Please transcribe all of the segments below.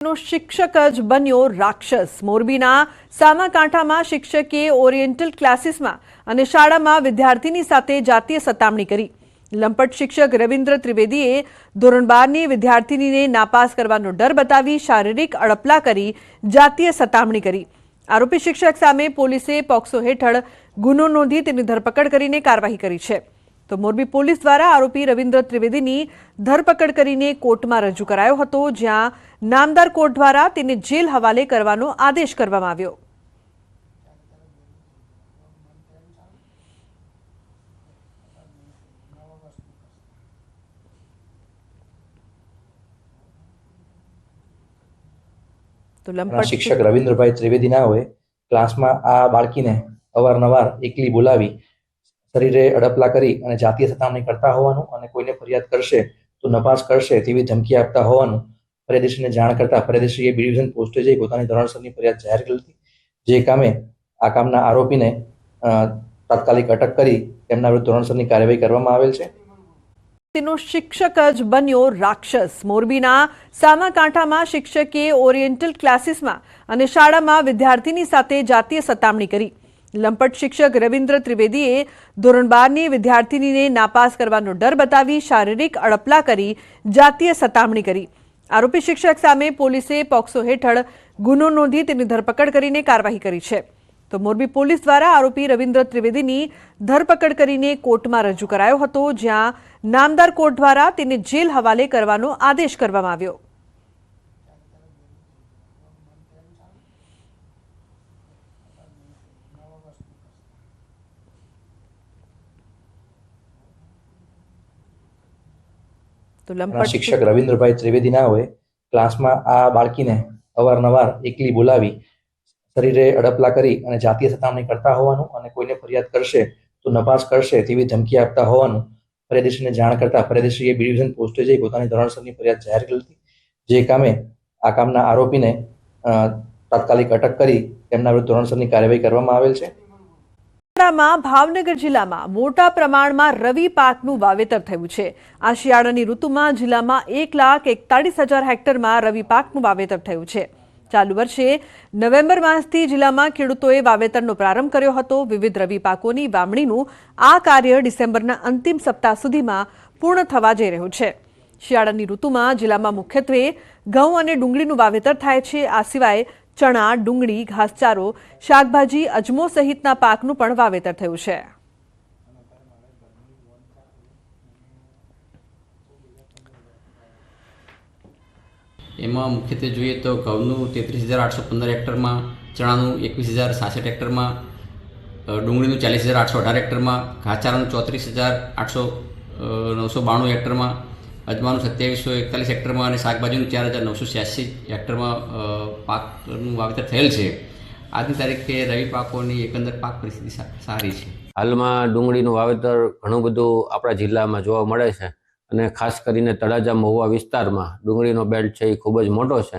નો શિક્ષક જ બન્યો રાક્ષસ। મોરબીના સામાકાંઠામાં શિક્ષકે ઓરિએન્ટલ ક્લાસીસમાં અને શાળામાં વિદ્યાર્થીની સાથે જાતીય સતામણી કરી। લંપટ શિક્ષક રવિન્દ્ર ત્રિવેદીએ ધોરણ 12ની વિદ્યાર્થીનીને નાપાસ કરવાનો ડર બતાવી શારીરિક અડપલા કરી જાતીય સતામણી કરી। આરોપી શિક્ષક સામે પોલીસે પોક્સો હેઠળ ગુનો નોંધી તેની ધરપકડ કરીને કાર્યવાહી કરી છે। तो मोरबी पोलीस द्वारा आरोपी रविन्द्र त्रिवेदीनी धरपकड़ करीने कोर्टमां रजू करायो हतो, ज्यां नामदार कोर्ट द्वारा तेने जेल हवाले करवानो आदेश करवामां आव्यो। तो लंपट शिक्षक रविन्द्रभाई त्रिवेदी ना होय क्लास में आ बाळकीने अवारनवार एकली बोलावी शरीरे अडपला करी अने जातीय सतामणी करता होवानुं अने कोईने फरियाद करशे तो नपास करशे तेवी धमकी आपता होवानुं फरियादीश्रीने जाण करता फरियादीश्रीए बी डिविजन पोस्टे जई पोतानी धोरणसરની फरियाद जाહેર करी हती। जे कामे आ कामना आरोपीने तात्कालिक अटक करी તેમના વિરુદ્ધ ધોરણસરની કાર્યવાહી કરવામાં આવેલ છે। તેનો શિક્ષક જ બન્યો રાક્ષસ। મોરબીના સામાકાંઠામાં શિક્ષકે ઓરિએન્ટલ ક્લાસીસમાં અને શાળામાં વિદ્યાર્થીની સાથે જાતીય સતામણી કરી। लंपट शिक्षक रविन्द्र त्रिवेदीए धोरण 12ની विद्यार्थिनीने नापास करवानो डर बतावी शारीरिक अडपला करी जातीय सतामणी करी। आरोपी शिक्षक सामे पोलीसे पोक्सो हेठळ गुनो नोंधी तेनी धरपकड़ करीने कार्यवाही करी छे। तो मोरबी पोलीस द्वारा आरोपी रविन्द्र त्रिवेदीनी धरपकड़ करीने कोर्टमां रजू करायो हतो, ज्यां नामदार कोर्ट द्वारा तेने जेल हवाले करवानो आदेश करवामां आव्यो। तो लंपट शिक्षक रविन्द्रभाई त्रिवेदी ना होय क्लास में आ बाळकीने अवारनवार एकली बोलावी शरीरे अडपला करी अने जातीय सतामणी करता होवानुं अने कोईने फरियाद करशे तो नपास करशे तेवी धमकी आपता होवानुं फरियादीश्रीने जाण करता फरियादीश्रीए बी डिविजन पोस्टे जई पोतानी धोरणसરની फरियाद जाહેર करी हती। जे कामे आ कामना आरोपीने तात्कालिक अटक करी તેમના વિરુદ્ધ ધોરણસરની કાર્યવાહી કરવામાં આવેલ છે। भावनगर जिला में मोटा प्रमाण में रवि पाकનું વાવેતર થયું છે। આ શિયાળાની ઋતુમાં જિલ્લામાં 1,41,000 हेक्टर में रवि पाकનું વાવેતર થયું છે। ચાલુ વર્ષે નવેમ્બર માસથી જિલ્લામાં ખેડૂતોએ વાવેતરનો પ્રારંભ કર્યો હતો। વિવિધ રવિ પાકોની વાવણીનું આ કાર્ય ડિસેમ્બરના અંતિમ સપ્તાહ સુધીમાં પૂર્ણ થવા જઈ રહ્યું છે। શિયાળાની ઋતુમાં જિલ્લામાં મુખ્યત્વે ઘઉં અને ડુંગળીનું વાવેતર થાય છે। આ સિવાય चना, डूंगળી, घासचारो, शाकभाजी, अजमो सहितना पाकનું પણ વાવેતર થયું છે। એમાં મુખ્યત્વે જોઈએ તો ઘઉંનું 33,815 હેક્ટરમાં, ચણાનું 21,066 હેક્ટરમાં, ડુંગળીનું 40,818 હેક્ટરમાં, ઘાસચારાનું 34,992 હેક્ટરમાં, અજમાનું 2741 હેક્ટરમાં અને શાકભાજીનું 4,986 હેક્ટરમાં પાકનું વાવેતર થયેલ છે। આજની તારીખે રવિ પાકોની એકંદર પાક પરિસ્થિતિ સારી છે। હાલમાં ડુંગળીનું વાવેતર ઘણું બધું આપણા જિલ્લામાં જોવા મળે છે અને ખાસ કરીને તળાજા મહુવા વિસ્તારમાં ડુંગળીનો બેલ્ટ છે એ ખૂબ જ મોટો છે।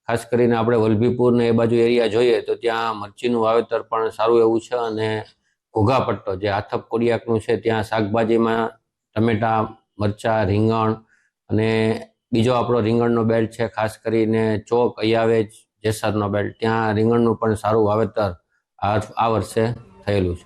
ખાસ કરીને આપણે વલભીપુર ને એ બાજુ એરિયા જોઈએ તો ત્યાં મરચીનું વાવેતર પણ સારું એવું છે અને ઘોઘા પટ્ટો જે આથપ કોડિયાકનું છે ત્યાં શાકભાજીમાં ટમેટા, મરચાં, રીંગણ અને બીજો આપણો રીંગણનો બેલ્ટ છે ખાસ કરીને ચોક, અયાવેજ, જેસરનો બેલ્ટ ત્યાં રીંગણનું પણ સારું વાવેતર આ વર્ષે થયેલું છે।